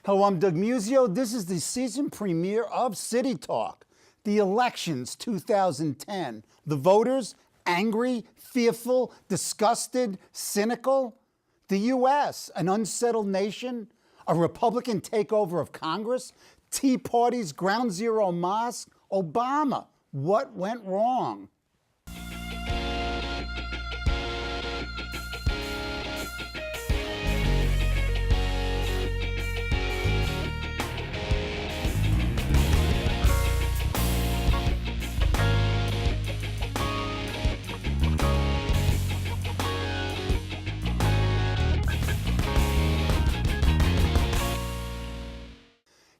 Hello, I'm Doug Musio. This is the season premiere of City Talk. The elections 2010. The voters, angry, fearful, disgusted, cynical. The U.S., an unsettled nation. A Republican takeover of Congress. Tea parties, Ground Zero mosque. Obama. What went wrong?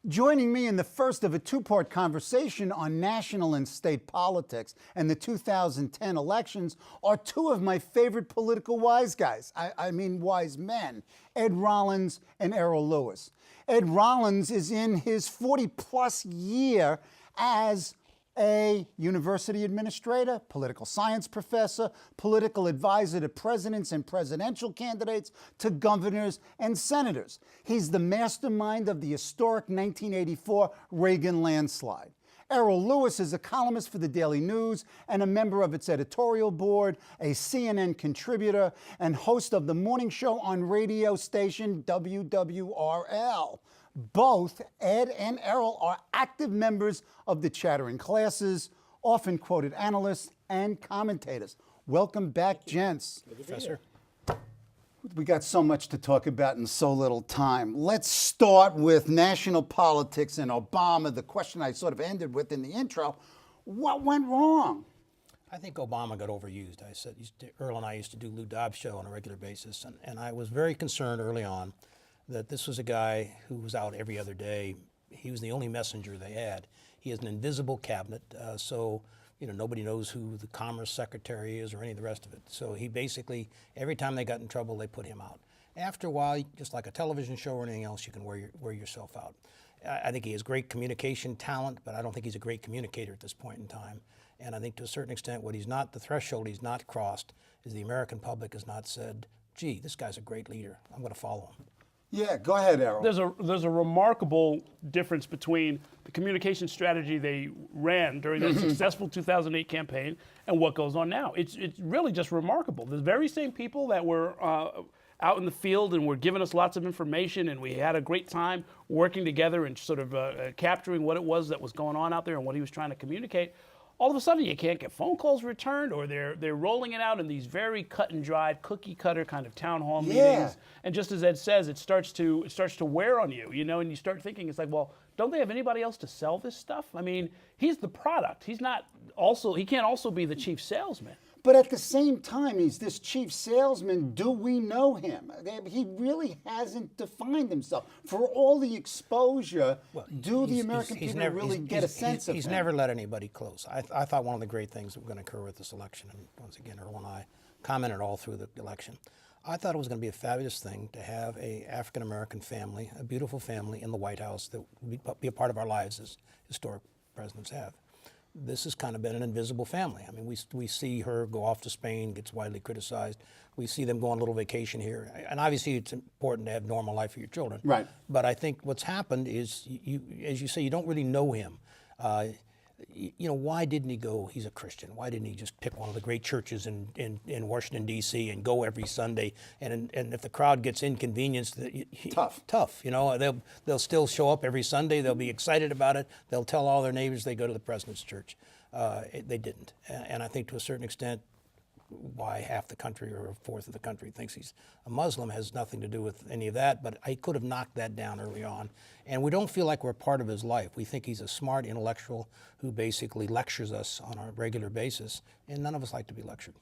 Joining me in the first of a two-part conversation on national and state politics and the 2010 elections are two of my favorite political wise guys. I mean wise men, Ed Rollins and Errol Louis. Ed Rollins is in his 40-plus year as a university administrator, political science professor, political advisor to presidents and presidential candidates, to governors and senators. He's the mastermind of the historic 1984 Reagan landslide. Errol Louis is a columnist for the Daily News and a member of its editorial board, a CNN contributor, and host of the morning show on radio station WWRL. Both Ed and Errol are active members of the chattering classes, often quoted analysts and commentators. Welcome back, gents. Professor. We got so much to talk about in so little time. Let's start with national politics and Obama, the question I sort of ended with in the intro. What went wrong? I think Obama got overused. I said, Earl and I used to do Lou Dobbs' show on a regular basis, and I was very concerned early on that this was a guy who was out every other day. He was the only messenger they had. He has an invisible cabinet, so nobody knows who the Commerce Secretary is or any of the rest of it. So he basically, every time they got in trouble, they put him out. After a while, just like a television show or anything else, you can wear yourself out. I think he has great communication talent, but I don't think he's a great communicator at this point in time. And I think to a certain extent, the threshold he's not crossed is the American public has not said, gee, this guy's a great leader. I'm going to follow him. Yeah, go ahead, Errol. There's a remarkable difference between the communication strategy they ran during that successful 2008 campaign and what goes on now. It's really just remarkable. The very same people that were out in the field and were giving us lots of information, and we had a great time working together and sort of capturing what it was that was going on out there and what he was trying to communicate. All of a sudden, you can't get phone calls returned, or they're rolling it out in these very cut and dried, cookie cutter kind of town hall meetings. And just as Ed says, it starts to wear on you, and you start thinking, it's like, well, don't they have anybody else to sell this stuff? I mean, he's the product. He can't also be the chief salesman. But at the same time, he's this chief salesman. Do we know him? He really hasn't defined himself. For all the exposure, do the American people really get a sense of him? He's never let anybody close. I thought one of the great things that were going to occur with this election, and once again, Earl and I commented all through the election, I thought it was going to be a fabulous thing to have a African-American family, a beautiful family in the White House that would be a part of our lives as historic presidents have. This has kind of been an invisible family. I mean, we see her go off to Spain, gets widely criticized. We see them go on a little vacation here. And obviously it's important to have a normal life for your children. Right. But I think what's happened is, as you say, you don't really know him. Why didn't he go? He's a Christian. Why didn't he just pick one of the great churches in Washington, D.C. and go every Sunday? And if the crowd gets inconvenienced, tough. They'll still show up every Sunday. They'll be excited about it. They'll tell all their neighbors they go to the president's church. They didn't. And I think to a certain extent, why half the country or a fourth of the country thinks he's a Muslim has nothing to do with any of that, but I could have knocked that down early on. And we don't feel like we're part of his life. We think he's a smart intellectual who basically lectures us on a regular basis, and none of us like to be lectured.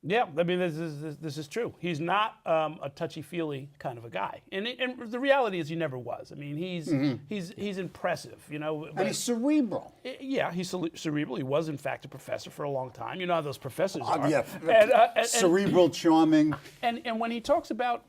Yeah, I mean, this is true. He's not a touchy-feely kind of a guy, and the reality is he never was. I mean, he's impressive, And he's cerebral. Yeah, he's cerebral. He was, in fact, a professor for a long time. You know how those professors are. Yeah, cerebral, charming. And when he talks about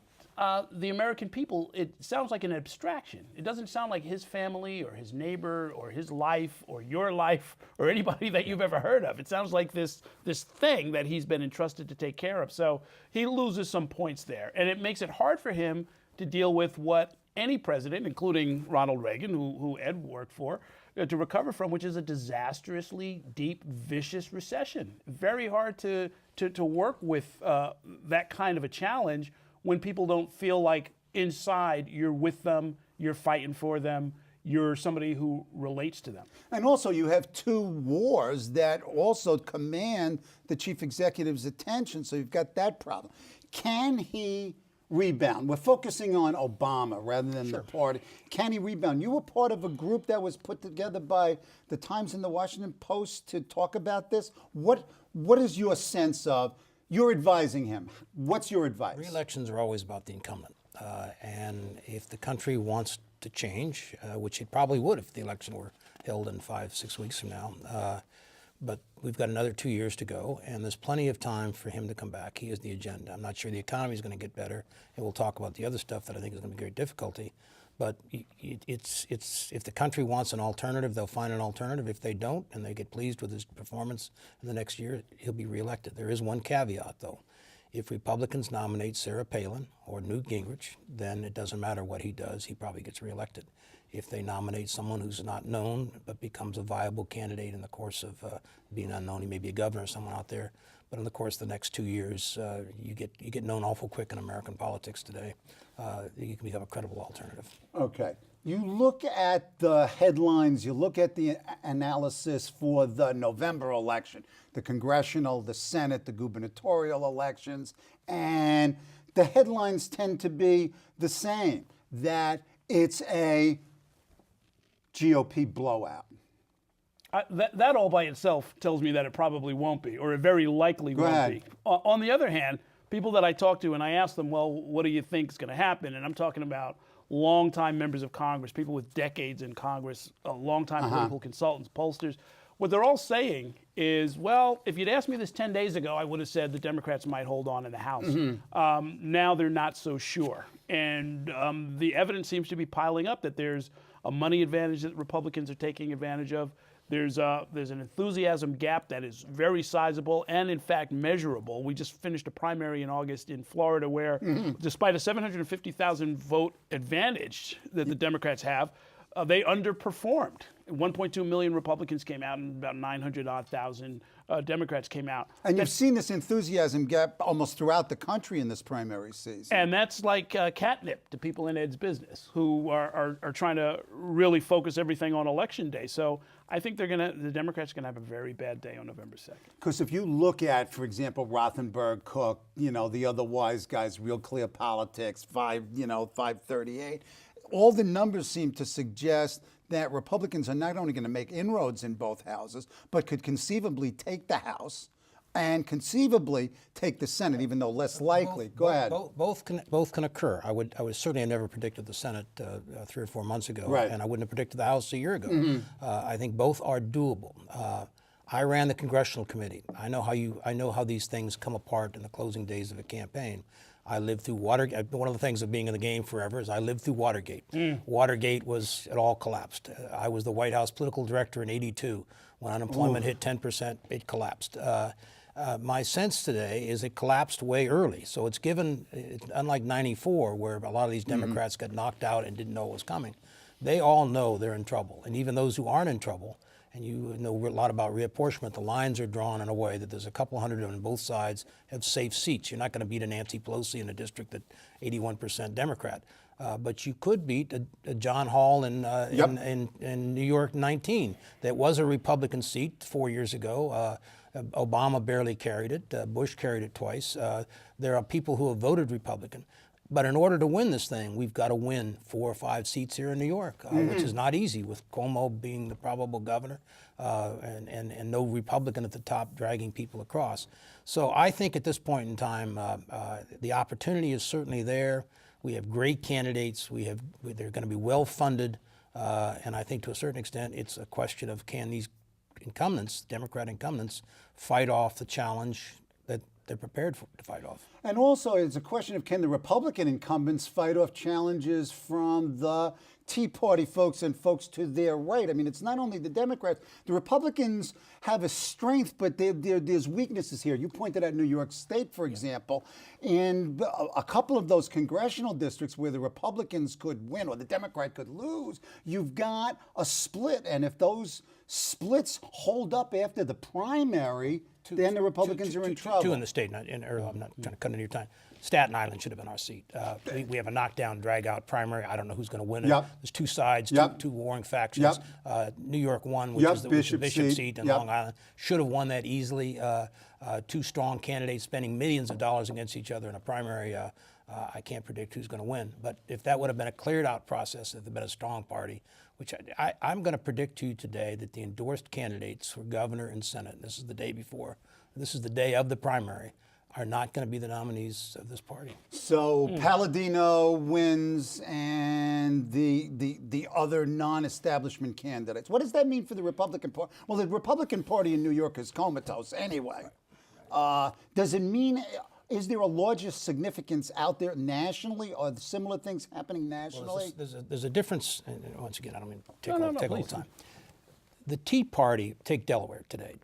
the American people, it sounds like an abstraction. It doesn't sound like his family or his neighbor or his life or your life or anybody that you've ever heard of. It sounds like this thing that he's been entrusted to take care of. So he loses some points there, and it makes it hard for him to deal with what any president, including Ronald Reagan, who Ed worked for, to recover from, which is a disastrously deep, vicious recession. Very hard to work with that kind of a challenge when people don't feel like inside you're with them, you're fighting for them, you're somebody who relates to them. And also, you have two wars that also command the chief executive's attention, so you've got that problem. Can he rebound? We're focusing on Obama rather than the party. Can he rebound? You were part of a group that was put together by the Times and the Washington Post to talk about this. What is your sense of? You're advising him. What's your advice? Re-elections are always about the incumbent. And if the country wants to change, which it probably would if the election were held in 5-6 weeks from now, but we've got another 2 years to go, and there's plenty of time for him to come back. He is the agenda. I'm not sure the economy is going to get better, and we'll talk about the other stuff that I think is going to be great difficulty. But it's if the country wants an alternative, they'll find an alternative. If they don't, and they get pleased with his performance in the next year, he'll be reelected. There is one caveat, though. If Republicans nominate Sarah Palin or Newt Gingrich, then it doesn't matter what he does, he probably gets reelected. If they nominate someone who's not known but becomes a viable candidate in the course of being unknown, he may be a governor or someone out there, but in the course of the next 2 years, you get known awful quick in American politics today. You can become a credible alternative. Okay. You look at the headlines, you look at the analysis for the November election, the congressional, the Senate, the gubernatorial elections, and the headlines tend to be the same, that it's a GOP blowout. That all by itself tells me that it probably won't be, or it very likely won't be. On the other hand, people that I talk to and I ask them, well, what do you think is going to happen? And I'm talking about longtime members of Congress, people with decades in Congress, longtime political consultants, pollsters. What they're all saying is, well, if you'd asked me this 10 days ago, I would have said the Democrats might hold on in the House. Now they're not so sure. And the evidence seems to be piling up that there's a money advantage that Republicans are taking advantage of. There's an enthusiasm gap that is very sizable and, in fact, measurable. We just finished a primary in August in Florida where, despite a 750,000 vote advantage that the Democrats have, they underperformed. 1.2 million Republicans came out and about 900,000 Democrats came out. And you've seen this enthusiasm gap almost throughout the country in this primary season. And that's like catnip to people in Ed's business who are trying to really focus everything on Election Day. So I think the Democrats are going to have a very bad day on November 2nd. Because if you look at, for example, Rothenberg, Cook, the other wise guys, Real Clear Politics, 538, all the numbers seem to suggest that Republicans are not only going to make inroads in both houses, but could conceivably take the House and conceivably take the Senate, even though less likely. Go ahead. Both can occur. I would certainly have never predicted the Senate 3 or 4 months ago, right. And I wouldn't have predicted the House a year ago. I think both are doable. I ran the Congressional Committee. I know how these things come apart in the closing days of a campaign. I lived through Watergate. One of the things of being in the game forever is I lived through Watergate. Watergate it all collapsed. I was the White House political director in '82. When unemployment hit 10%, it collapsed. My sense today is it collapsed way early. So it's unlike '94, where a lot of these Democrats got knocked out and didn't know what was coming. They all know they're in trouble. And even those who aren't in trouble, and you know a lot about reapportionment, the lines are drawn in a way that there's a couple hundred on both sides have safe seats. You're not going to beat a Nancy Pelosi in a district that 81% Democrat. But you could beat a John Hall in New York 19. That was a Republican seat 4 years ago. Obama barely carried it. Bush carried it twice. There are people who have voted Republican. But in order to win this thing, we've got to win 4 or 5 seats here in New York, which is not easy, with Cuomo being the probable governor and no Republican at the top dragging people across. So I think at this point in time, the opportunity is certainly there. We have great candidates. They're going to be well funded. And I think to a certain extent, it's a question of can these incumbents, Democrat incumbents, fight off the challenge that they're prepared to fight off. And also, it's a question of, can the Republican incumbents fight off challenges from the Tea Party folks and folks to their right? I mean, it's not only the Democrats. The Republicans have a strength, but there's weaknesses here. You pointed out New York State, for example, and a couple of those congressional districts where the Republicans could win or the Democrat could lose, you've got a split. And if those splits hold up after the primary, then the Republicans are in trouble. Two in the state, Errol, I'm not trying to cut into your time. Staten Island should have been our seat. We have a knockdown, drag-out primary. I don't know who's going to win it. There's two sides, two warring factions. New York won, which is the Bishop seat, and Long Island should have won that easily. Two strong candidates spending millions of dollars against each other in a primary. I can't predict who's going to win. But if that would have been a cleared-out process, if there had been a strong party, which I'm going to predict to you today that the endorsed candidates for governor and Senate, this is the day before, this is the day of the primary, are not going to be the nominees of this party. So Palladino wins, and the other non-establishment candidates. What does that mean for the Republican Party? Well, the Republican Party in New York is comatose anyway. Does it mean? Is there a larger significance out there nationally? Are similar things happening nationally? Well, there's a difference. And once again, I don't mean take all the time. The Tea Party, take Delaware today.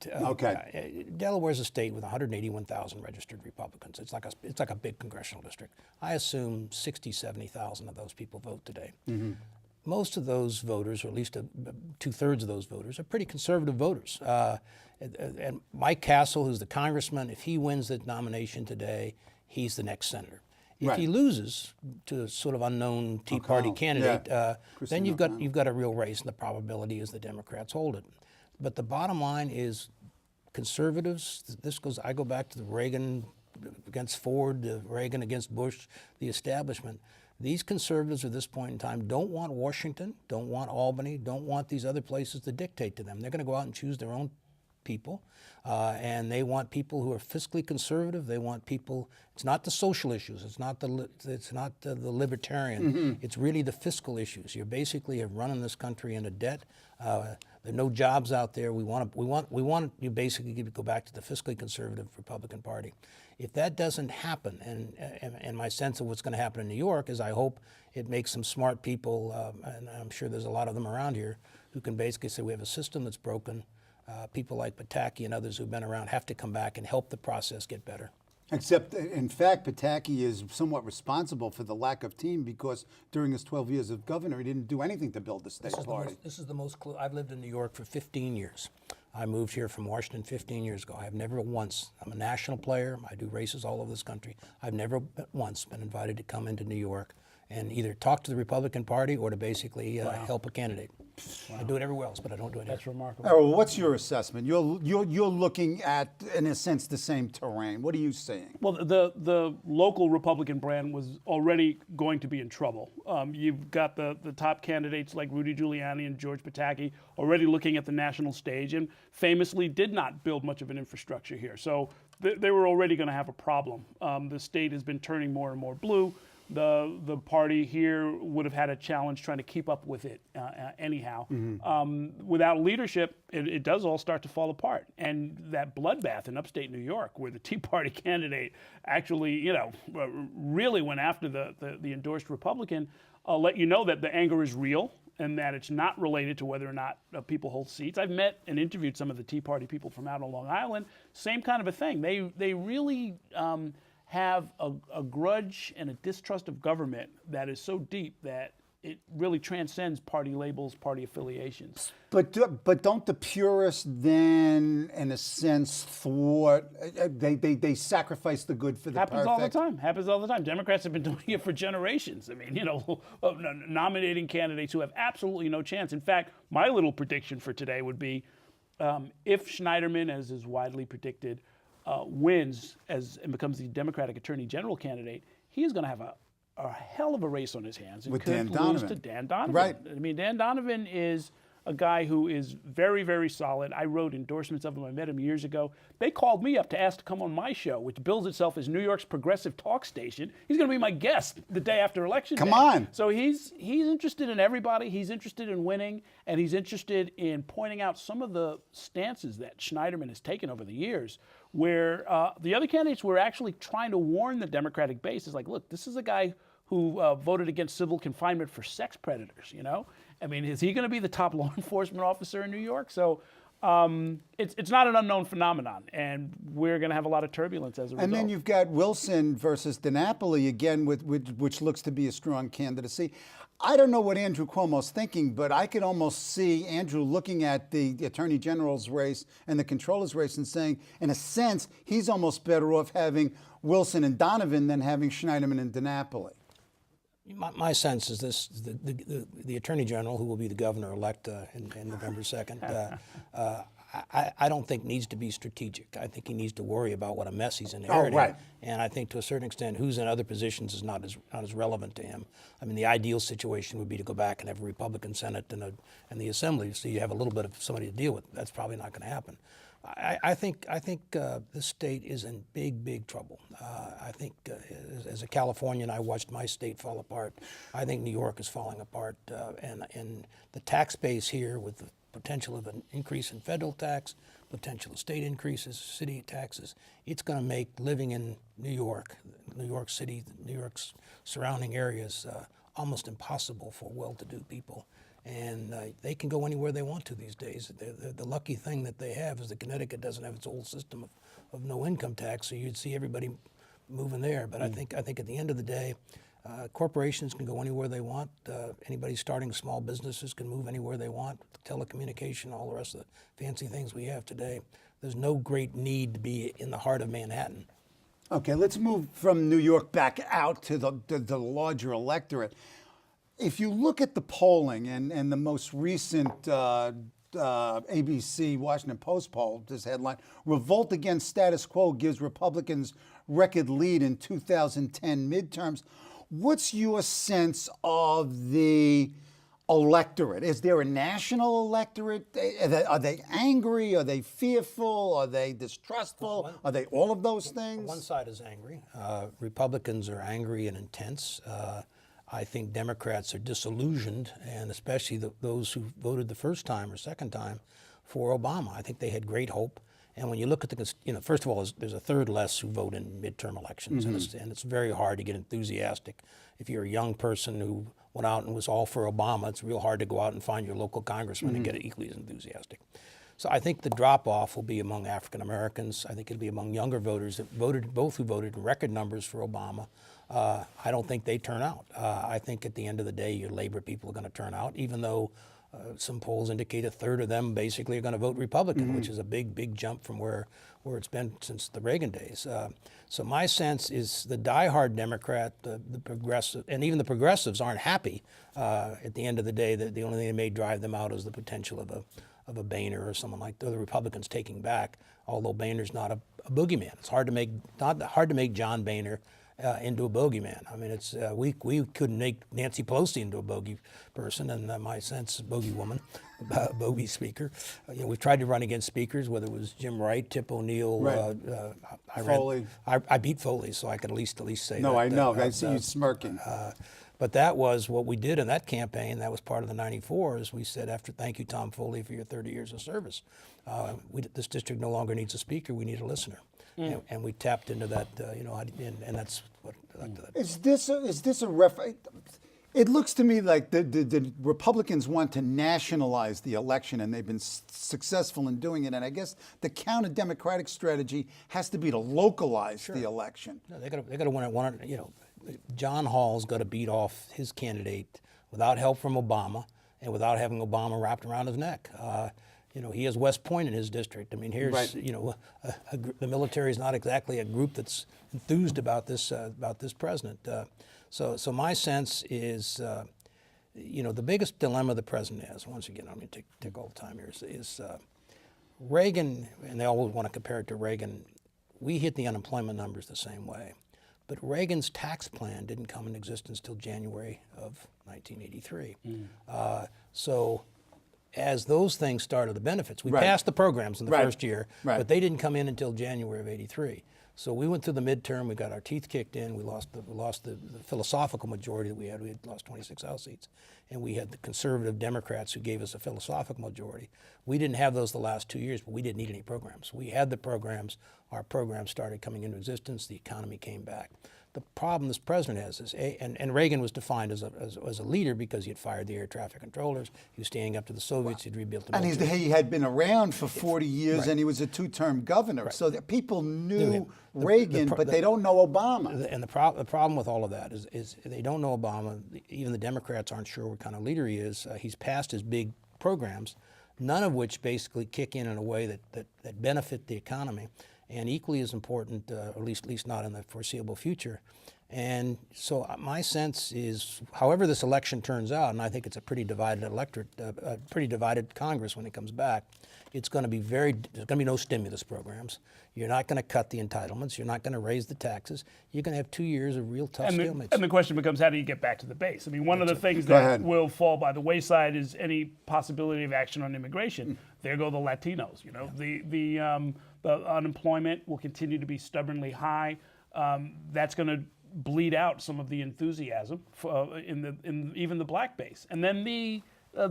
Delaware's a state with 181,000 registered Republicans. It's like a big congressional district. I assume 60, 70,000 of those people vote today. Most of those voters, or at least 2/3 of those voters, are pretty conservative voters. And Mike Castle, who's the congressman, if he wins the nomination today, he's the next senator. If he loses to a sort of unknown Tea Party candidate, then you've got a real race, and the probability is the Democrats hold it. But the bottom line is, conservatives. I go back to the Reagan against Ford, the Reagan against Bush, the establishment. These conservatives at this point in time don't want Washington, don't want Albany, don't want these other places to dictate to them. They're going to go out and choose their own people, and they want people who are fiscally conservative. They want people. It's not the social issues. It's not the libertarian. It's really the fiscal issues. You're basically running this country into debt. There are no jobs out there. We want you basically to go back to the fiscally conservative Republican Party. If that doesn't happen, and my sense of what's going to happen in New York is, I hope it makes some smart people, and I'm sure there's a lot of them around here, who can basically say we have a system that's broken. People like Pataki and others who've been around have to come back and help the process get better. Except, in fact, Pataki is somewhat responsible for the lack of team, because during his 12 years as governor, he didn't do anything to build the state party. This is the most. I've lived in New York for 15 years. I moved here from Washington 15 years ago. I've never once. I'm a national player. I do races all over this country. I've never once been invited to come into New York and either talk to the Republican Party or to basically help a candidate. I do it everywhere else, but I don't do it here. That's remarkable. Errol, what's your assessment? You're looking at, in a sense, the same terrain. What are you seeing? Well, the local Republican brand was already going to be in trouble. You've got the top candidates like Rudy Giuliani and George Pataki already looking at the national stage, and famously did not build much of an infrastructure here. So they were already going to have a problem. The state has been turning more and more blue. The party here would have had a challenge trying to keep up with it anyhow. Without leadership, it does all start to fall apart. And that bloodbath in upstate New York, where the Tea Party candidate actually, really went after the endorsed Republican, let you know that the anger is real and that it's not related to whether or not people hold seats. I've met and interviewed some of the Tea Party people from out on Long Island. Same kind of a thing. They really have a grudge and a distrust of government that is so deep that it really transcends party labels, party affiliations. But don't the purists then, in a sense, thwart? They sacrifice the good for the perfect. Happens all the time. Democrats have been doing it for generations. I mean, nominating candidates who have absolutely no chance. In fact, my little prediction for today would be, if Schneiderman, as is widely predicted, wins and becomes the Democratic Attorney General candidate, he is going to have a hell of a race on his hands. With Dan Donovan. Lose to Dan Donovan. Right. I mean, Dan Donovan is a guy who is very, very solid. I wrote endorsements of him. I met him years ago. They called me up to ask to come on my show, which bills itself as New York's progressive talk station. He's going to be my guest the day after election day. Come on. So he's interested in everybody. He's interested in winning, and he's interested in pointing out some of the stances that Schneiderman has taken over the years, where the other candidates were actually trying to warn the Democratic base. It's like, look, this is a guy who voted against civil confinement for sex predators, you know? I mean, is he going to be the top law enforcement officer in New York? So it's not an unknown phenomenon, and we're going to have a lot of turbulence as a result. And then you've got Wilson versus DiNapoli again, which looks to be a strong candidacy. I don't know what Andrew Cuomo's thinking, but I could almost see Andrew looking at the Attorney General's race and the Comptroller's race and saying, in a sense, he's almost better off having Wilson and Donovan than having Schneiderman and DiNapoli. My sense is this: the Attorney General, who will be the governor-elect in November 2nd, I don't think needs to be strategic. I think he needs to worry about what a mess he's inheriting. Oh, right. And I think to a certain extent, who's in other positions is not as relevant to him. I mean, the ideal situation would be to go back and have a Republican Senate and the Assembly, so you have a little bit of somebody to deal with. That's probably not going to happen. I think this state is in big trouble. I think as a Californian, I watched my state fall apart. I think New York is falling apart, and the tax base here, with the potential of an increase in federal tax, potential of state increases, city taxes, it's going to make living in New York City, New York's surrounding areas almost impossible for well-to-do people. And they can go anywhere they want to these days. The lucky thing that they have is that Connecticut doesn't have its old system of no income tax, so you'd see everybody moving there. But I think at the end of the day, corporations can go anywhere they want. Anybody starting small businesses can move anywhere they want. Telecommunication, all the rest of the fancy things we have today. There's no great need to be in the heart of Manhattan. Okay, let's move from New York back out to the larger electorate. If you look at the polling and the most recent ABC Washington Post poll, this headline, "Revolt Against Status Quo Gives Republicans Record Lead in 2010 Midterms." What's your sense of the electorate? Is there a national electorate? Are they angry? Are they fearful? Are they distrustful? Are they all of those things? One side is angry. Republicans are angry and intense. I think Democrats are disillusioned, and especially those who voted the first time or second time for Obama. I think they had great hope. And when you look at first of all, there's a third less who vote in midterm elections, and it's very hard to get enthusiastic. If you're a young person who went out and was all for Obama, it's real hard to go out and find your local congressman and get equally as enthusiastic. So I think the drop-off will be among African Americans. I think it'll be among younger voters that who voted in record numbers for Obama. I don't think they turn out. I think at the end of the day, your labor people are going to turn out, even though some polls indicate a third of them basically are going to vote Republican, which is a big jump from where it's been since the Reagan days. So my sense is the diehard Democrat, the progressive, and even the progressives aren't happy. At the end of the day, the only thing that may drive them out is the potential of a Boehner or someone like the Republicans taking back. Although Boehner's not a boogeyman, it's hard to make John Boehner into a bogeyman. I mean, it's we couldn't make Nancy Pelosi into a bogey person, and my sense, bogey woman, bogey speaker. We've tried to run against speakers, whether it was Jim Wright, Tip O'Neill, right. Foley. I beat Foley, so I could at least say. No, that, I know. I see you smirking. But that was what we did in that campaign. That was part of the '94. We said, thank you, Tom Foley, for your 30 years of service. This district no longer needs a speaker. We need a listener. And we tapped into that, and that's what led to that. Is this a It looks to me like the Republicans want to nationalize the election, and they've been successful in doing it. And I guess the counter-democratic strategy has to be to localize the election. No, they got to win it. John Hall's got to beat off his candidate without help from Obama and without having Obama wrapped around his neck. He has West Point in his district. I mean, here's right. The military is not exactly a group that's enthused about this president. So my sense is, the biggest dilemma the president has. Once again, I'm going to take all the time here. Is Reagan, and they always want to compare it to Reagan. We hit the unemployment numbers the same way, but Reagan's tax plan didn't come into existence till January of 1983. So as those things started, the benefits, we passed the programs in the first year, but they didn't come in until January of '83. So we went through the midterm, we got our teeth kicked in, we lost the philosophical majority that we had lost 26 House seats. And we had the conservative Democrats who gave us a philosophical majority. We didn't have those the last 2 years, but we didn't need any programs. We had the programs, our programs started coming into existence, the economy came back. The problem this president has is, and Reagan was defined as a leader because he had fired the air traffic controllers, he was standing up to the Soviets, he'd rebuilt the military. And he had been around for 40 years, Right. and he was a two-term governor. Right. So that people knew Yeah. Reagan, but they don't know Obama. And the problem with all of that is they don't know Obama. Even the Democrats aren't sure what kind of leader he is. He's passed his big programs, none of which basically kick in a way that benefit the economy. And equally as important, or at least not in the foreseeable future. And so my sense is, however this election turns out, and I think it's a pretty divided electorate, a pretty divided Congress when it comes back, it's going to be there's going to be no stimulus programs. You're not going to cut the entitlements. You're not going to raise the taxes. You're going to have 2 years of real tough stalemates. And the question becomes, how do you get back to the base? I mean, one of the things Go that ahead. will fall by the wayside is any possibility of action on immigration. There go the Latinos. You know, the unemployment will continue to be stubbornly high. That's going to bleed out some of the enthusiasm in even the black base. And then the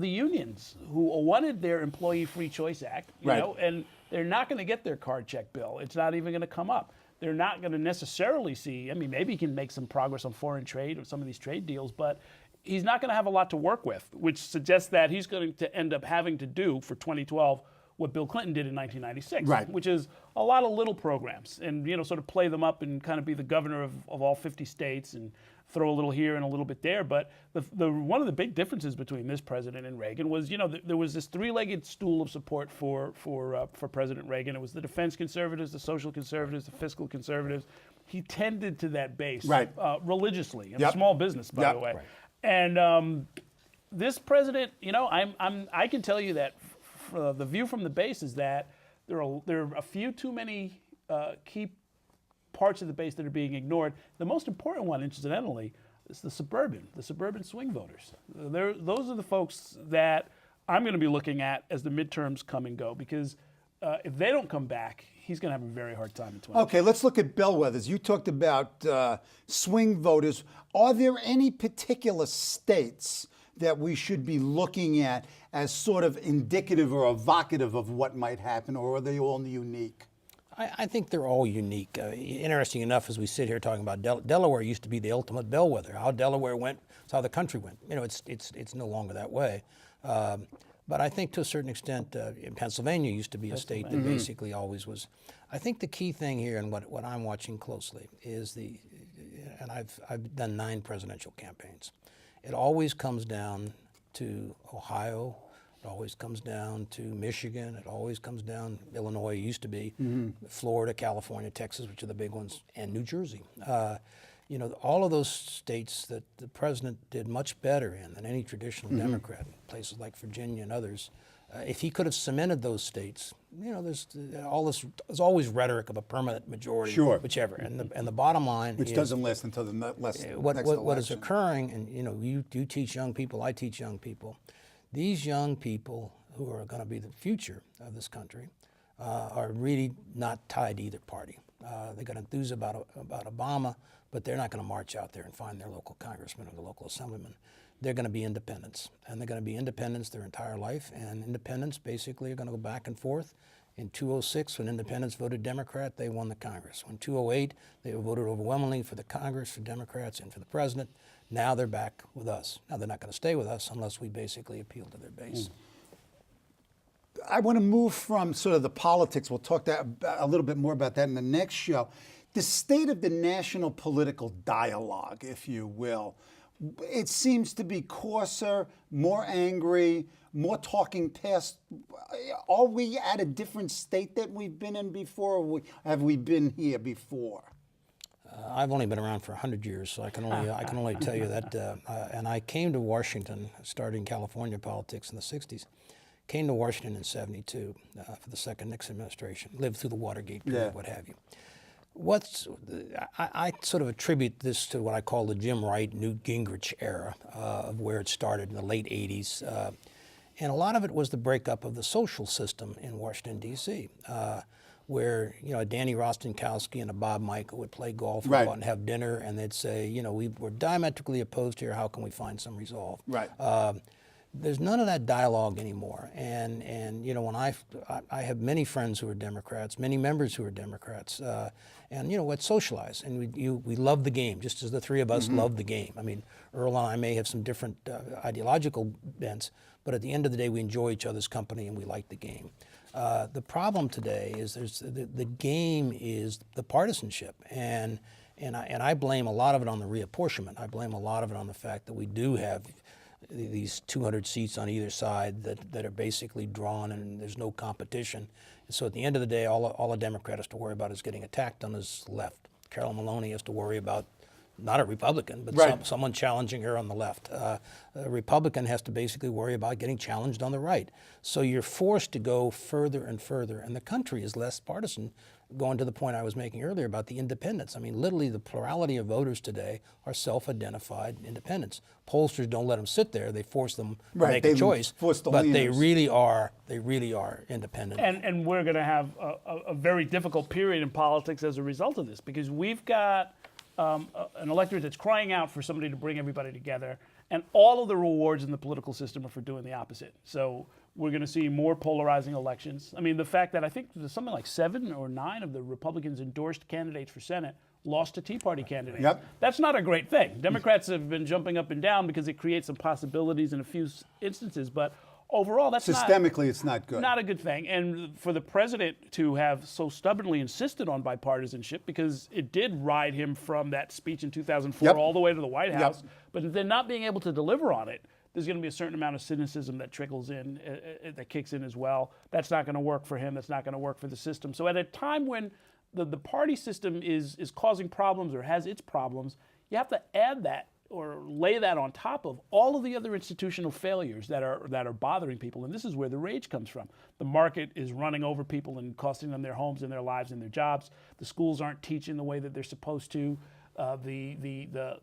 unions who wanted their Employee Free Choice Act, you Right. know, and they're not going to get their card check bill. It's not even going to come up. They're not going to necessarily see, I mean, maybe he can make some progress on foreign trade or some of these trade deals, but he's not going to have a lot to work with, which suggests that he's going to end up having to do for 2012 what Bill Clinton did in 1996, Right. which is a lot of little programs and, you know, sort of play them up and kind of be the governor of all 50 states and throw a little here and a little bit there. But one of the big differences between this president and Reagan was, you know, there was this three-legged stool of support for President Reagan. It was the defense conservatives, the social conservatives, the fiscal conservatives. He tended to that base Right. Religiously, and Yep. small business, by Yep. the way. Right. And this president, you know, I can tell you that the view from the base is that there are a few too many key parts of the base that are being ignored. The most important one, incidentally, is the suburban swing voters. Those are the folks that I'm going to be looking at as the midterms come and go, because if they don't come back, he's going to have a very hard time in 2020. Okay, let's look at bellwethers. You talked about swing voters. Are there any particular states that we should be looking at as sort of indicative or evocative of what might happen, or are they all unique? I think they're all unique. Interesting enough, as we sit here talking about Delaware used to be the ultimate bellwether. How Delaware went, it's how the country went. You know, it's no longer that way. But I think to a certain extent, Pennsylvania used to be a state that basically always was. I think the key thing here, and what I'm watching closely, is and I've done 9 presidential campaigns. It always comes down to Ohio. It always comes down to Michigan. It always comes down, Illinois used to be, Florida, California, Texas, which are the big ones, and New Jersey. You know, all of those states that the president did much better in than any traditional Democrat, places like Virginia and others. If he could have cemented those states, you know, there's always rhetoric of a permanent majority, Sure. whichever. And the bottom line Which is, doesn't last until the next what is election. occurring, and you know, you teach young people, I teach young people. These young people who are going to be the future of this country are really not tied to either party. They're going to enthuse about Obama, but they're not going to march out there and find their local congressman or the local assemblyman. They're going to be independents, and they're going to be independents their entire life. And independents basically are going to go back and forth. In 2006, when independents voted Democrat, they won the Congress. When 2008, they voted overwhelmingly for the Congress, for Democrats, and for the president. Now they're back with us. Now they're not going to stay with us unless we basically appeal to their base. I want to move from sort of the politics. We'll talk a little bit more about that in the next show. The state of the national political dialogue, if you will. It seems to be coarser, more angry, more talking past. Are we at a different state that we've been in before, or have we been here before? I've only been around for 100 years, so I can only tell you that. And I came to Washington, starting California politics in the 60s. Came to Washington in '72 for the second Nixon administration. Lived through the Watergate period, what have you. I sort of attribute this to what I call the Jim Wright, Newt Gingrich era of where it started in the late 80s. And a lot of it was the breakup of the social system in Washington, D.C. where a Danny Rostenkowski and a Bob Michael would play golf and Right. go out and have dinner, and they'd say, we're diametrically opposed here. How can we find some resolve? Right. There's none of that dialogue anymore, and when I have many friends who are Democrats, many members who are Democrats, and let's socialize, and we love the game, just as the three of us love the game. I mean, Earl and I may have some different ideological bents, but at the end of the day, we enjoy each other's company and we like the game. The problem today is the game is the partisanship, and I blame a lot of it on the reapportionment. I blame a lot of it on the fact that we do have these 200 seats on either side that are basically drawn, and there's no competition. And so at the end of the day, all a Democrat has to worry about is getting attacked on his left. Carolyn Maloney has to worry about not a Republican, but Right. someone challenging her on the left. A Republican has to basically worry about getting challenged on the right. So you're forced to go further and further, and the country is less partisan, going to the point I was making earlier about the independents. I mean, literally the plurality of voters today are self-identified independents. Pollsters don't let them sit there. They force them to Right, make they a choice, force the but they leaners. really are independent. And we're going to have a very difficult period in politics as a result of this, because we've got an electorate that's crying out for somebody to bring everybody together, and all of the rewards in the political system are for doing the opposite. So we're going to see more polarizing elections. I mean, the fact that I think there's something like 7 or 9 of the Republicans endorsed candidates for Senate lost to Tea Party candidates. Yep. That's not a great thing. Democrats have been jumping up and down because it creates some possibilities in a few instances, but overall, that's Systemically, it's not good. not a good thing. And for the president to have so stubbornly insisted on bipartisanship, because it did ride him from that speech in 2004 Yep. all the way to the White Yep. House, but then not being able to deliver on it, there's going to be a certain amount of cynicism that trickles in, that kicks in as well. That's not going to work for him. That's not going to work for the system. So at a time when the party system is causing problems or has its problems, you have to add that or lay that on top of all of the other institutional failures that are bothering people. And this is where the rage comes from. The market is running over people and costing them their homes and their lives and their jobs. The schools aren't teaching the way that they're supposed to. The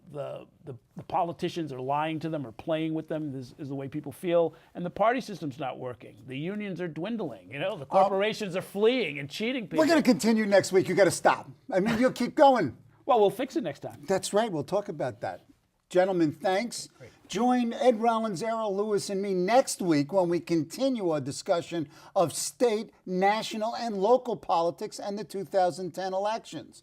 politicians are lying to them or playing with them is the way people feel. And the party system's not working. The unions are dwindling. The corporations are fleeing and cheating people. We're going to continue next week. You got to stop. I mean, you'll keep going. Well, we'll fix it next time. That's right. We'll talk about that. Gentlemen, thanks. Great. Join Ed Rollins, Errol Louis, and me next week when we continue our discussion of state, national, and local politics and the 2010 elections.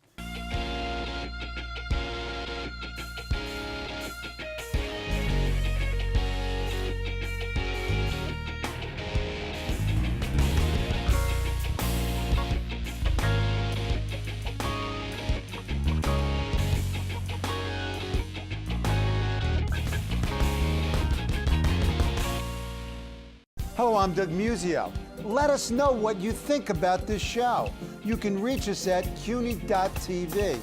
Hello, I'm Doug Musio. Let us know what you think about this show. You can reach us at CUNY.TV.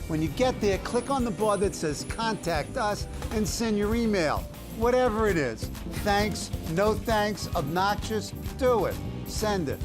When you get there, click on the bar that says Contact Us and send your email. Whatever it is. Thanks, no thanks, obnoxious, do it. Send it.